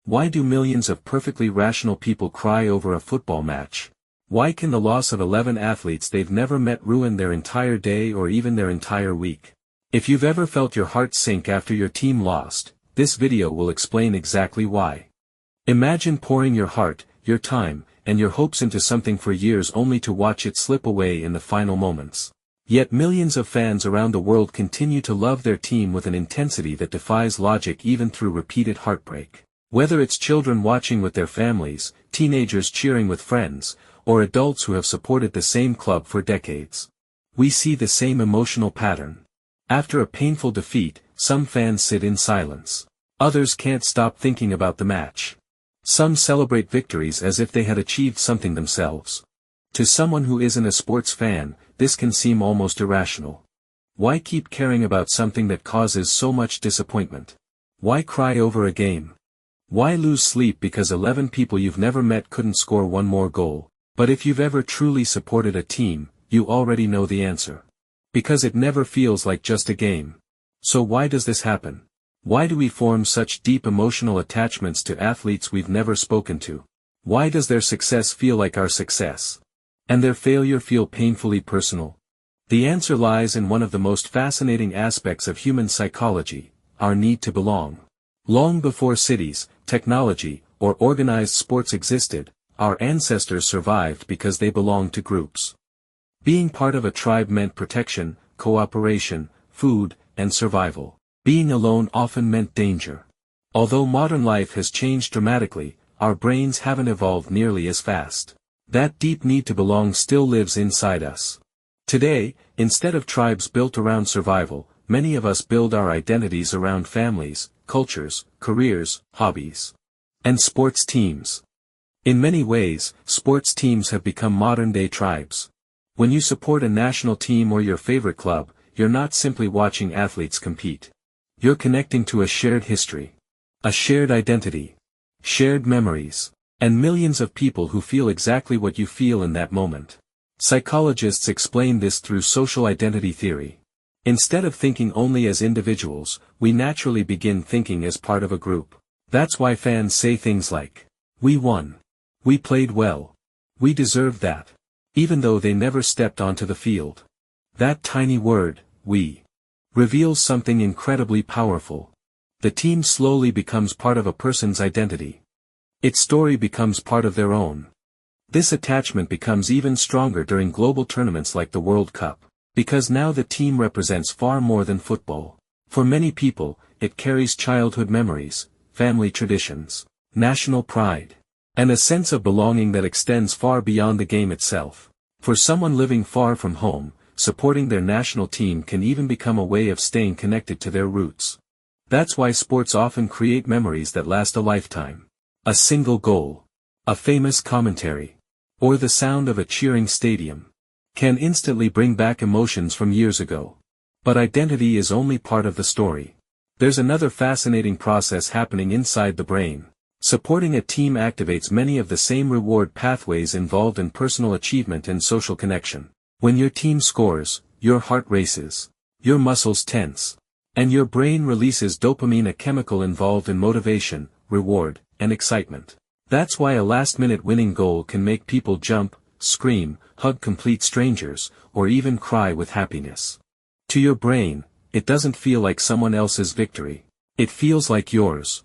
Why do millions of perfectly rational people cry over a football match? Why can the loss of 11 athletes they've never met ruin their entire day or even their entire week? If you've ever felt your heart sink after your team lost, this video will explain exactly why. Imagine pouring your heart, your time, and your hopes into something for years only to watch it slip away in the final moments. Yet millions of fans around the world continue to love their team with an intensity that defies logic even through repeated heartbreak. Whether it's children watching with their families, teenagers cheering with friends, or adults who have supported the same club for decades, we see the same emotional pattern. After a painful defeat, some fans sit in silence. Others can't stop thinking about the match. Some celebrate victories as if they had achieved something themselves. To someone who isn't a sports fan, this can seem almost irrational. Why keep caring about something that causes so much disappointment? Why cry over a game? Why lose sleep because 11 people you've never met couldn't score one more goal? But if you've ever truly supported a team, you already know the answer. Because it never feels like just a game. So why does this happen? Why do we form such deep emotional attachments to athletes we've never spoken to? Why does their success feel like our success? And their failure feel painfully personal? The answer lies in one of the most fascinating aspects of human psychology, our need to belong. Long before cities, technology, or organized sports existed, our ancestors survived because they belonged to groups. Being part of a tribe meant protection, cooperation, food, and survival. Being alone often meant danger. Although modern life has changed dramatically, our brains haven't evolved nearly as fast. That deep need to belong still lives inside us. Today, instead of tribes built around survival, many of us build our identities around families, cultures, careers, hobbies, and sports teams. In many ways, sports teams have become modern-day tribes. When you support a national team or your favorite club, you're not simply watching athletes compete. You're connecting to a shared history, a shared identity, shared memories, and millions of people who feel exactly what you feel in that moment. Psychologists explain this through social identity theory. Instead of thinking only as individuals, we naturally begin thinking as part of a group. That's why fans say things like, "We won. We played well. We deserved that." Even though they never stepped onto the field. That tiny word, "we," reveals something incredibly powerful. The team slowly becomes part of a person's identity. Its story becomes part of their own. This attachment becomes even stronger during global tournaments like the World Cup, because now the team represents far more than football. For many people, it carries childhood memories, family traditions, national pride, and a sense of belonging that extends far beyond the game itself. For someone living far from home, supporting their national team can even become a way of staying connected to their roots. That's why sports often create memories that last a lifetime. A single goal, a famous commentary, or the sound of a cheering stadium can instantly bring back emotions from years ago. But identity is only part of the story. There's another fascinating process happening inside the brain. Supporting a team activates many of the same reward pathways involved in personal achievement and social connection. When your team scores, your heart races, your muscles tense, and your brain releases dopamine, a chemical involved in motivation, reward, and excitement. That's why a last-minute winning goal can make people jump, scream, hug complete strangers, or even cry with happiness. To your brain, it doesn't feel like someone else's victory. It feels like yours.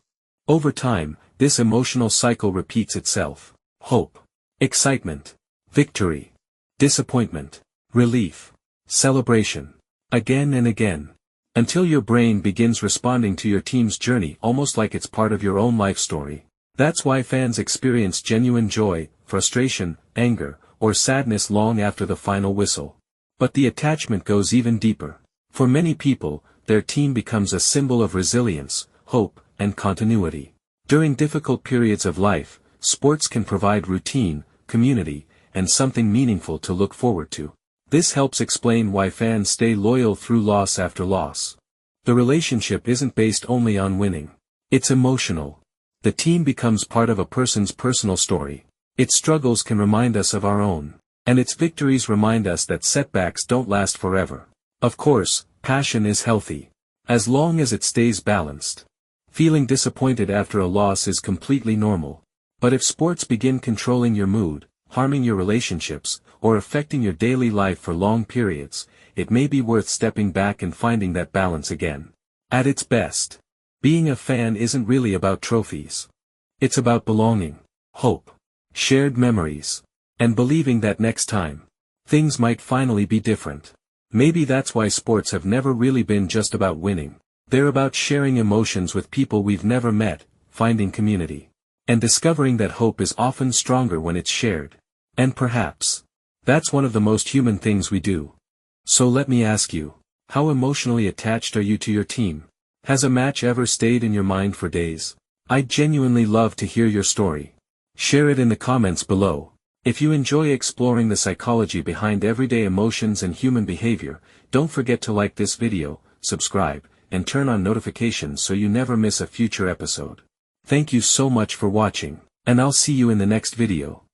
Over time, this emotional cycle repeats itself. Hope, excitement, victory, disappointment, relief, celebration. Again and again. Until your brain begins responding to your team's journey almost like it's part of your own life story. That's why fans experience genuine joy, frustration, anger, or sadness long after the final whistle. But the attachment goes even deeper. For many people, their team becomes a symbol of resilience, hope, and continuity. During difficult periods of life, sports can provide routine, community, and something meaningful to look forward to. This helps explain why fans stay loyal through loss after loss. The relationship isn't based only on winning. It's emotional. The team becomes part of a person's personal story. Its struggles can remind us of our own. And its victories remind us that setbacks don't last forever. Of course, passion is healthy. As long as it stays balanced. Feeling disappointed after a loss is completely normal. But if sports begin controlling your mood, harming your relationships, or affecting your daily life for long periods, it may be worth stepping back and finding that balance again. At its best, being a fan isn't really about trophies. It's about belonging, hope, shared memories, and believing that next time, things might finally be different. Maybe that's why sports have never really been just about winning. They're about sharing emotions with people we've never met, finding community, and discovering that hope is often stronger when it's shared. And perhaps, that's one of the most human things we do. So let me ask you, how emotionally attached are you to your team? Has a match ever stayed in your mind for days? I'd genuinely love to hear your story. Share it in the comments below. If you enjoy exploring the psychology behind everyday emotions and human behavior, don't forget to like this video, subscribe, and turn on notifications so you never miss a future episode. Thank you so much for watching, and I'll see you in the next video.